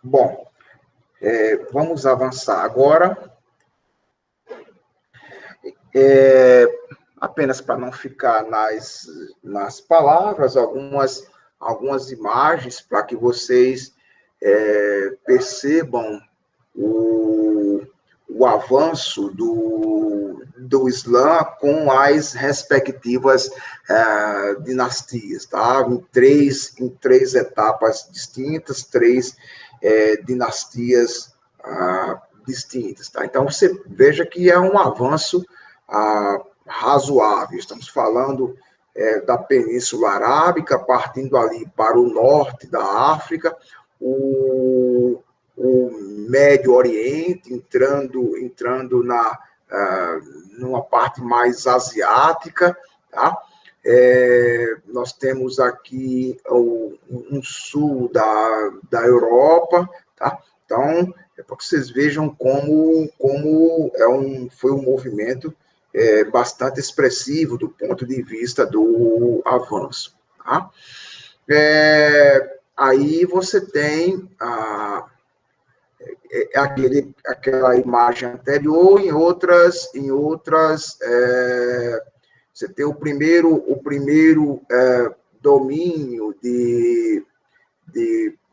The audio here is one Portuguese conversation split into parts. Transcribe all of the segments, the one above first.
Bom, vamos avançar agora. Apenas para não ficar nas palavras, algumas imagens para que vocês percebam o avanço do Islã com as respectivas dinastias, tá? Em três etapas distintas, três dinastias distintas, tá? Então, você veja que é um avanço razoável. Estamos falando da Península Arábica, partindo ali para o norte da África, o Médio Oriente, entrando numa parte mais asiática, tá? Nós temos aqui um sul da Europa, tá? Então, para que vocês vejam como foi um movimento bastante expressivo do ponto de vista do avanço. Tá? Aí você tem aquela imagem anterior, em outras você tem o primeiro domínio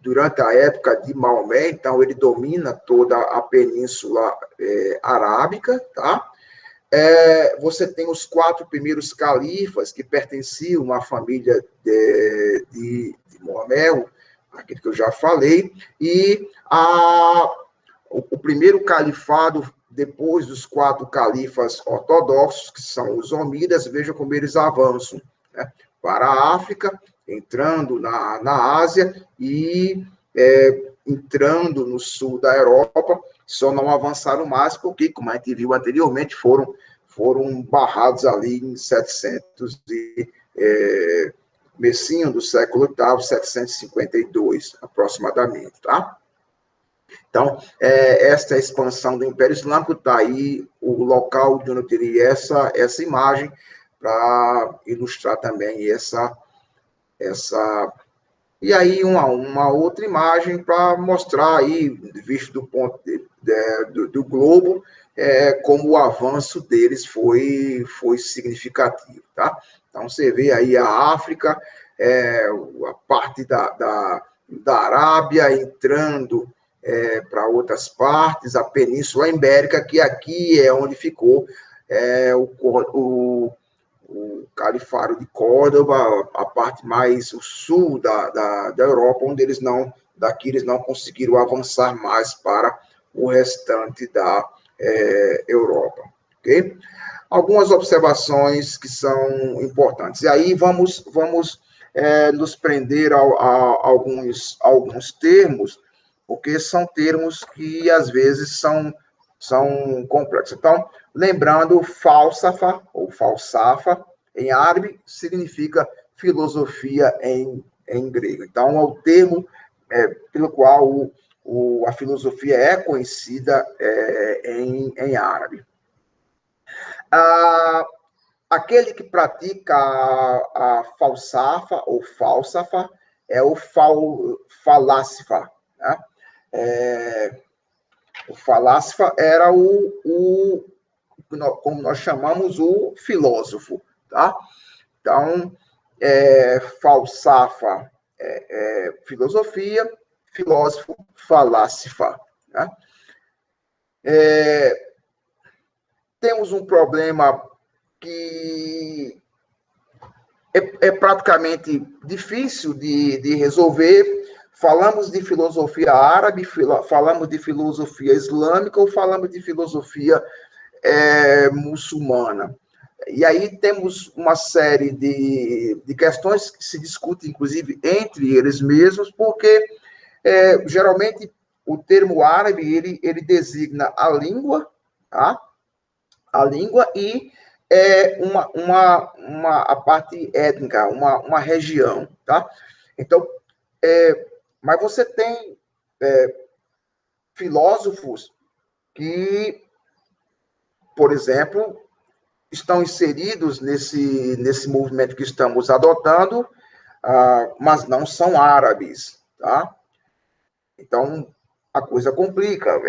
durante a época de Maomé, então ele domina toda a Península Arábica, tá? Você tem os 4 primeiros califas que pertenciam à família de Maomé, aquilo que eu já falei, e o primeiro califado, depois dos 4 califas ortodoxos, que são os omídas, veja como eles avançam, né, para a África, entrando na Ásia e entrando no sul da Europa, só não avançaram mais porque, como a gente viu anteriormente, foram barrados ali em 700 comecinho do século VIII, 752, aproximadamente, tá? Então, esta expansão do Império Islâmico está aí o local de onde eu teria essa imagem para ilustrar também essa. E aí, uma outra imagem para mostrar aí, visto do ponto do globo, como o avanço deles foi significativo, tá? Então, você vê aí a África, a parte da Arábia entrando para outras partes, a Península Ibérica, que aqui é onde ficou o Califado de Córdoba, a parte mais o sul da Europa, onde eles não conseguiram avançar mais para o restante da Europa, ok? Algumas observações que são importantes. E aí vamos nos prender a alguns termos, porque são termos que às vezes são complexos. Então, lembrando, falsafa, ou falsafa, em árabe, significa filosofia em grego. Então, é o termo pelo qual a filosofia é conhecida em árabe. Aquele que pratica a falsafa, ou falsafa, é o falásifa, né? O falásifa era como nós chamamos, o filósofo, tá? Então, falsafa filosofia, filósofo, falásifa, né? Temos um problema que é praticamente difícil de resolver. Falamos de filosofia árabe, falamos de filosofia islâmica ou falamos de filosofia muçulmana. E aí temos uma série de questões que se discutem, inclusive, entre eles mesmos, porque geralmente o termo árabe ele designa a língua, tá? A língua e a parte étnica, uma região, tá? Então, mas você tem filósofos que, por exemplo, estão inseridos nesse movimento que estamos adotando, mas não são árabes, tá? Então, a coisa complica.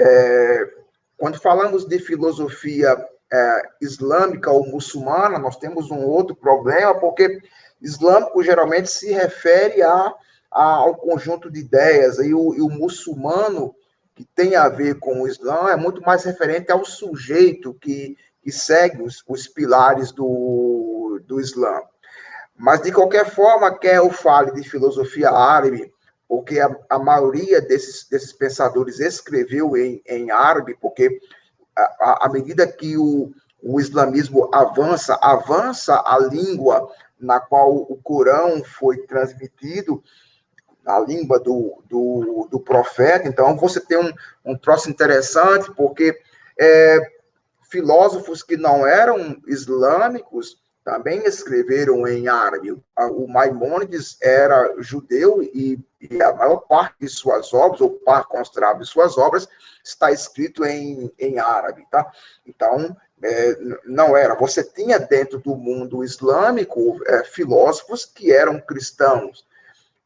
Quando falamos de filosofia islâmica ou muçulmana, nós temos um outro problema, porque islâmico geralmente se refere ao conjunto de ideias, e o muçulmano, que tem a ver com o Islã, é muito mais referente ao sujeito que segue os pilares do Islã. Mas, de qualquer forma, quer eu fale de filosofia árabe, porque a maioria desses pensadores escreveu em árabe, porque à medida que o islamismo avança a língua na qual o Corão foi transmitido, a língua do profeta. Então, você tem um troço interessante, porque filósofos que não eram islâmicos também escreveram em árabe. O Maimônides era judeu e a maior parte de suas obras, ou parte considerável de suas obras, está escrito em árabe. Tá? Então, não era. Você tinha dentro do mundo islâmico filósofos que eram cristãos.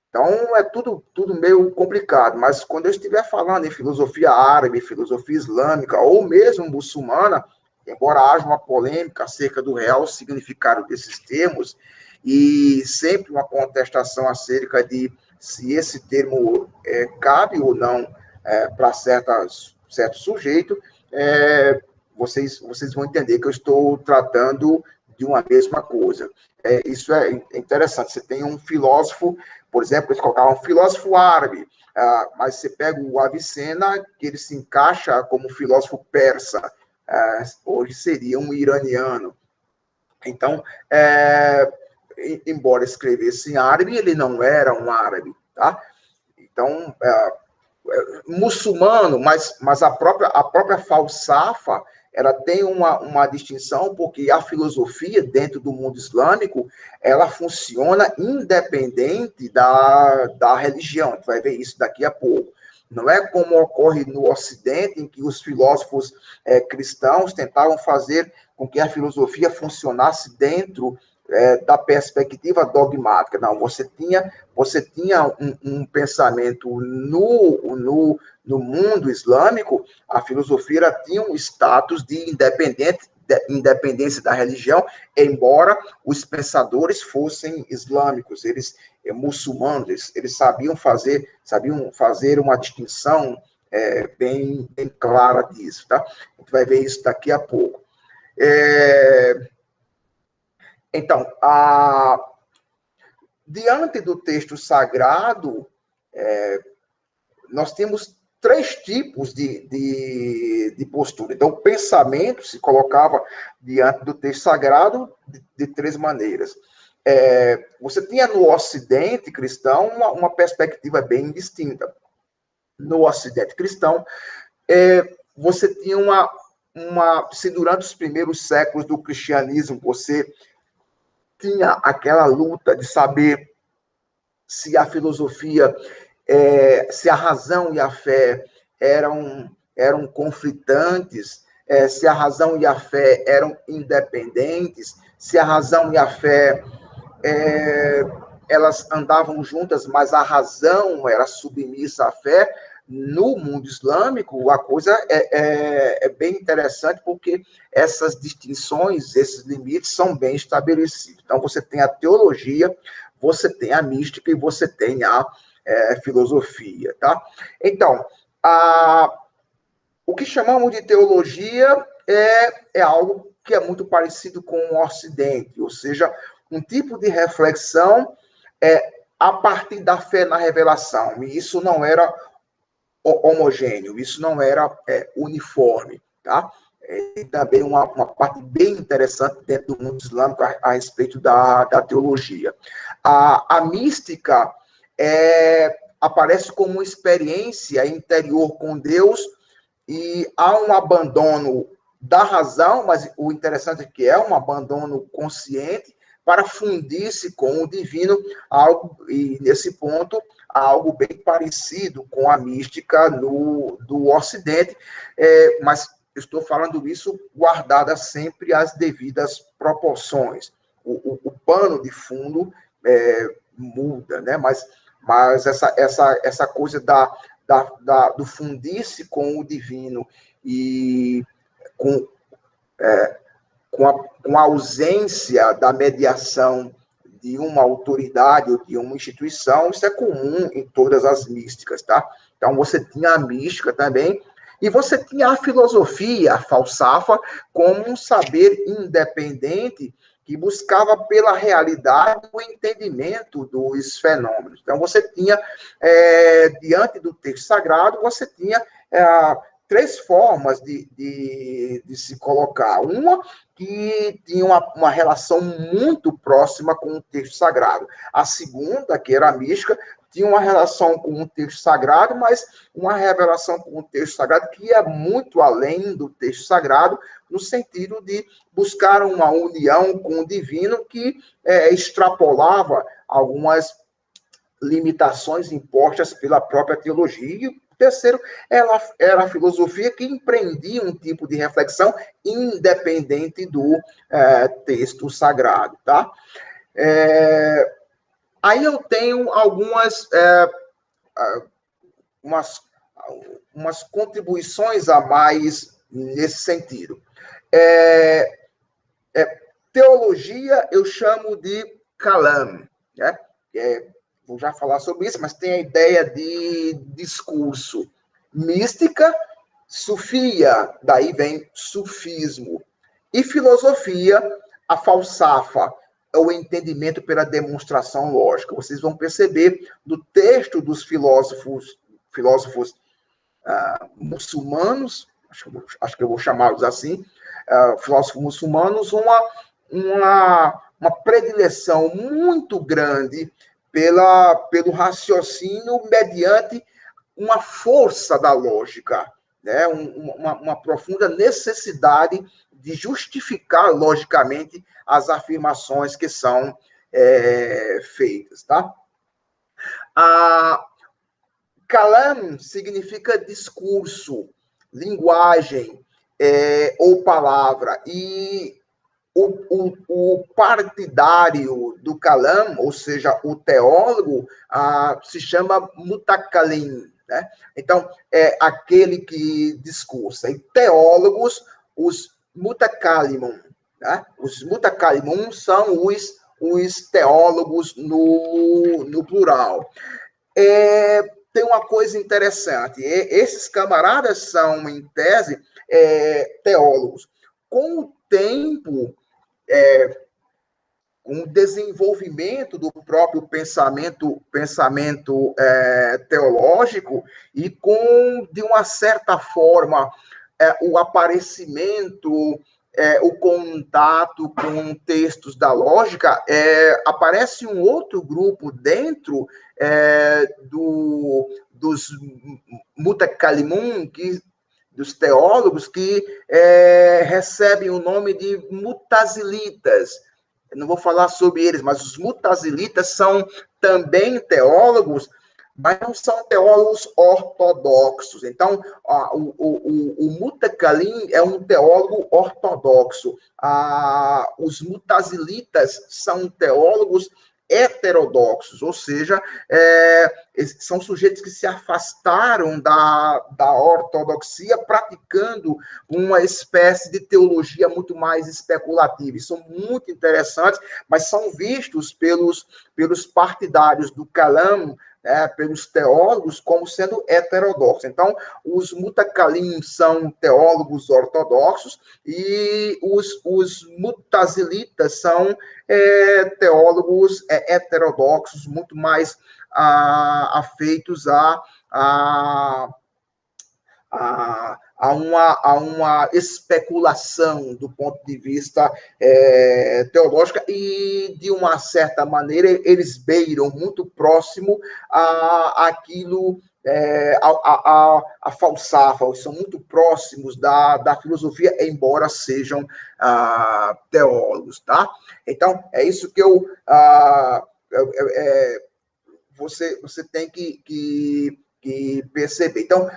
Então, é tudo meio complicado, mas quando eu estiver falando em filosofia árabe, filosofia islâmica, ou mesmo muçulmana, embora haja uma polêmica acerca do real significado desses termos, e sempre uma contestação acerca de se esse termo cabe ou não para certo sujeito, vocês vão entender que eu estou tratando de uma mesma coisa. Isso é interessante. Você tem um filósofo, por exemplo, eles colocavam um filósofo árabe, mas você pega o Avicena, que ele se encaixa como filósofo persa, hoje seria um iraniano. Então, embora escrevesse em árabe, ele não era um árabe, tá? Então, muçulmano, mas a própria falsafa, ela tem uma distinção, porque a filosofia dentro do mundo islâmico, ela funciona independente da religião. A gente vai ver isso daqui a pouco. Não é como ocorre no Ocidente, em que os filósofos cristãos tentavam fazer com que a filosofia funcionasse dentro da perspectiva dogmática. Não, você tinha um pensamento no mundo islâmico, a filosofia tinha um status de independência da religião, embora os pensadores fossem islâmicos, eles muçulmanos, eles sabiam fazer uma distinção bem clara disso, tá? A gente vai ver isso daqui a pouco. Então, diante do texto sagrado, nós temos três tipos de postura. Então, o pensamento se colocava diante do texto sagrado de três maneiras. Você tinha no Ocidente cristão uma perspectiva bem distinta. No Ocidente cristão, você tinha se durante os primeiros séculos do cristianismo, você tinha aquela luta de saber se a filosofia, se a razão e a fé eram conflitantes, se a razão e a fé eram independentes, se a razão e a fé elas andavam juntas, mas a razão era submissa à fé. No mundo islâmico, a coisa é bem interessante, porque essas distinções, esses limites são bem estabelecidos. Então, você tem a teologia, você tem a mística e você tem a filosofia, tá? Então, o que chamamos de teologia é algo que é muito parecido com o Ocidente, ou seja, um tipo de reflexão a partir da fé na revelação. E isso não era homogêneo, isso não era uniforme, tá? E também uma parte bem interessante dentro do mundo islâmico a respeito da teologia. A mística aparece como uma experiência interior com Deus, e há um abandono da razão, mas o interessante é que é um abandono consciente para fundir-se com o divino, e nesse ponto, algo bem parecido com a mística do Ocidente, mas estou falando isso guardada sempre as devidas proporções. O pano de fundo muda, né? Mas essa coisa do fundir-se com o divino e com, com a ausência da mediação de uma autoridade ou de uma instituição, isso é comum em todas as místicas, tá? Então, você tinha a mística também, e você tinha a filosofia, a falsafa, como um saber independente que buscava pela realidade o entendimento dos fenômenos. Então, você tinha, diante do texto sagrado, você tinha três formas de se colocar. Uma que tinha uma relação muito próxima com o texto sagrado. A segunda, que era a mística, tinha uma relação com o texto sagrado, mas uma revelação com o texto sagrado que ia muito além do texto sagrado, no sentido de buscar uma união com o divino que extrapolava algumas limitações impostas pela própria teologia. E o terceiro era a filosofia, que empreendia um tipo de reflexão independente do texto sagrado, tá? Aí eu tenho umas contribuições a mais nesse sentido. Teologia eu chamo de kalam, né? Vou já falar sobre isso, mas tem a ideia de discurso. Mística, sufia, daí vem sufismo. E filosofia, a falsafa, é o entendimento pela demonstração lógica. Vocês vão perceber no texto dos filósofos muçulmanos, acho que eu vou chamá-los assim, filósofos muçulmanos, uma predileção muito grande pelo raciocínio mediante uma força da lógica, né? Uma profunda necessidade de justificar logicamente as afirmações que são feitas, tá? Kalam significa discurso, linguagem ou palavra, e o partidário do Kalam, ou seja, o teólogo, se chama mutakalim, né? Então, é aquele que discursa. E teólogos, os mutakalimun, né? Os mutakalimun são os teólogos no plural. Tem uma coisa interessante. Esses camaradas são, em tese, teólogos. Com o tempo, com o desenvolvimento do próprio pensamento teológico e com, de uma certa forma, o aparecimento, o contato com textos da lógica, aparece um outro grupo dentro dos mutakalimun, dos teólogos, que recebem o nome de mutazilitas. Eu não vou falar sobre eles, mas os mutazilitas são também teólogos, mas não são teólogos ortodoxos. Então, o mutakalim é um teólogo ortodoxo. Os mutazilitas são teólogos heterodoxos, ou seja, são sujeitos que se afastaram da ortodoxia, praticando uma espécie de teologia muito mais especulativa. E são muito interessantes, mas são vistos pelos partidários do Kalam, pelos teólogos, como sendo heterodoxos. Então, os mutakalim são teólogos ortodoxos e os mutazilitas são teólogos heterodoxos, muito mais afeitos a uma especulação do ponto de vista teológico, e, de uma certa maneira, eles beiram muito próximo àquilo, a falsafa, são muito próximos da filosofia, embora sejam teólogos, tá? Então, é isso que você tem que perceber. Então,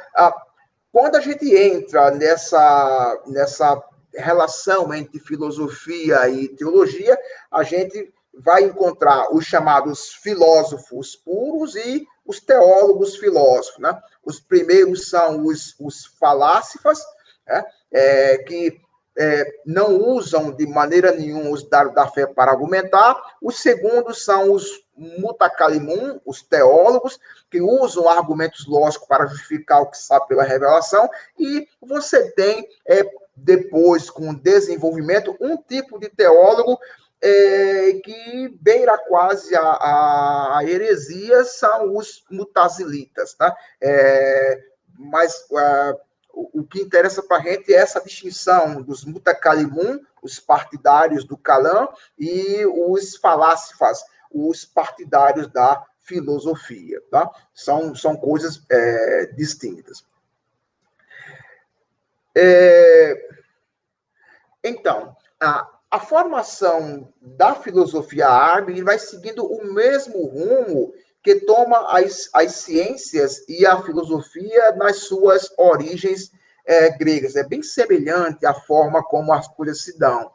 quando a gente entra nessa relação entre filosofia e teologia, a gente vai encontrar os chamados filósofos puros e os teólogos filósofos, né? Os primeiros são os falácifas, né? Que não usam de maneira nenhuma os dados da fé para argumentar. Os segundos são os mutacalimun, os teólogos, que usam argumentos lógicos para justificar o que sabe pela revelação. E você tem, depois, com o desenvolvimento, um tipo de teólogo que beira quase a heresia, são os mutazilitas, tá? Mas o que interessa para a gente é essa distinção dos mutacalimun, os partidários do Calã, e os falácifas, os partidários da filosofia, tá? São coisas distintas. Então, a formação da filosofia árabe vai seguindo o mesmo rumo que toma as ciências e a filosofia nas suas origens gregas. É bem semelhante à forma como as coisas se dão.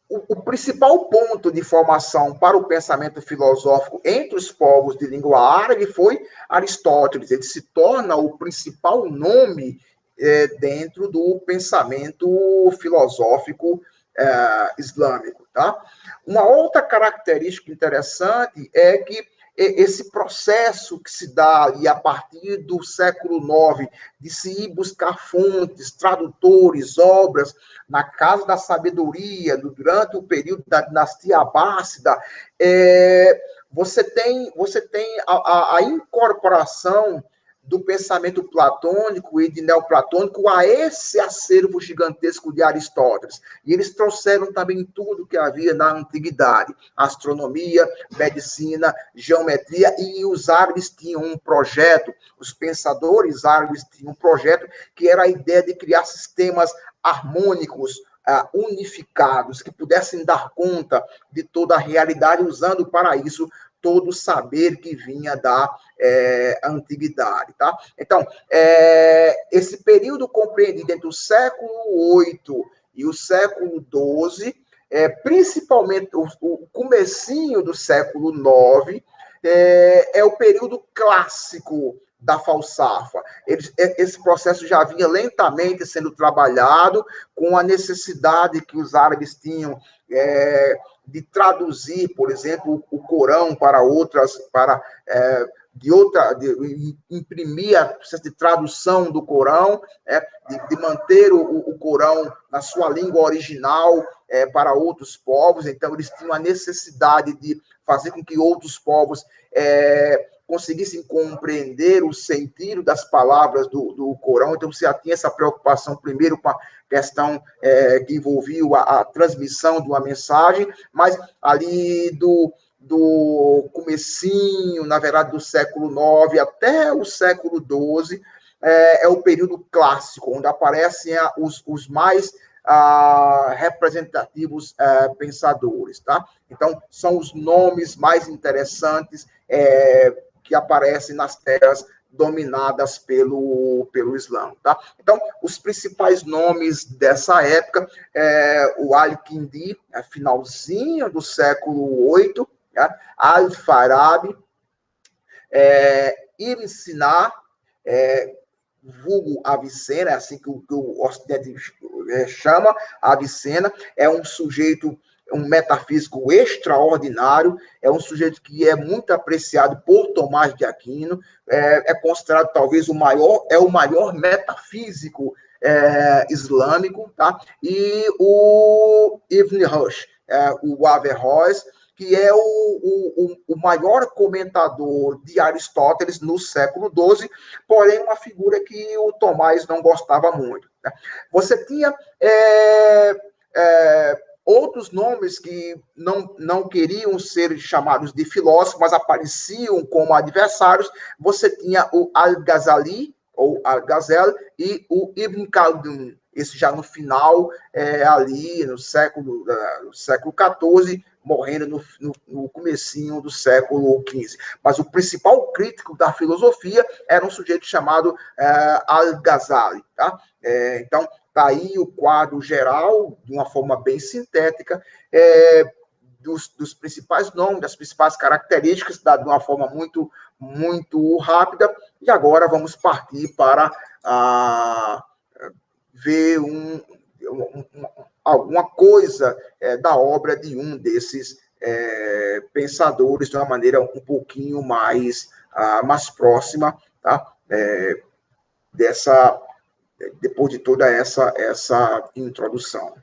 O principal ponto de formação para o pensamento filosófico entre os povos de língua árabe foi Aristóteles. Ele se torna o principal nome dentro do pensamento filosófico islâmico. Tá? Uma outra característica interessante é que esse processo que se dá ali a partir do século IX, de se ir buscar fontes, tradutores, obras, na Casa da Sabedoria, durante o período da dinastia Abássida, você tem a incorporação do pensamento platônico e de neoplatônico a esse acervo gigantesco de Aristóteles. E eles trouxeram também tudo que havia na antiguidade: astronomia, medicina, geometria, e os árabes tinham um projeto, os pensadores árabes tinham um projeto que era a ideia de criar sistemas harmônicos, unificados, que pudessem dar conta de toda a realidade, usando para isso todo o saber que vinha da antiguidade. Tá? Então, esse período compreendido entre o século VIII e o século XII, principalmente o comecinho do século IX, é o período clássico da falsafa. Esse processo já vinha lentamente sendo trabalhado, com a necessidade que os árabes tinham de traduzir, por exemplo, o Corão para outras, de imprimir a processo de tradução do Corão, de manter o Corão na sua língua original para outros povos. Então, eles tinham a necessidade de fazer com que outros povos conseguissem compreender o sentido das palavras do Corão. Então, você já tinha essa preocupação, primeiro, com a questão que envolvia a transmissão de uma mensagem, mas ali do comecinho, na verdade, do século IX até o século XII, é o período clássico, onde aparecem os mais representativos pensadores. Tá? Então, são os nomes mais interessantes que aparecem nas terras dominadas pelo Islã. Tá? Então, os principais nomes dessa época o Al-Kindi, finalzinho do século VIII, Al-Farabi, Ibn Sina, vulgo Avicena, é assim que o Ocidente chama, Avicena, é um sujeito, um metafísico extraordinário, é um sujeito que é muito apreciado por Tomás de Aquino, é considerado talvez o maior metafísico islâmico, tá? E o Ibn Rushd, o Averroes, que é o maior comentador de Aristóteles no século XII, porém uma figura que o Tomás não gostava muito. Né? Você tinha outros nomes que não queriam ser chamados de filósofos, mas apareciam como adversários. Você tinha o Al-Ghazali, ou Al-Ghazali, e o Ibn Khaldun, esse já no final, ali no século XIV, morrendo no comecinho do século XV. Mas o principal crítico da filosofia era um sujeito chamado Al-Ghazali. Tá? Então, está aí o quadro geral, de uma forma bem sintética, dos principais nomes, das principais características, de uma forma muito rápida, e agora vamos partir para ver alguma coisa da obra de um desses pensadores de uma maneira um pouquinho mais próxima, tá? Depois de toda essa introdução.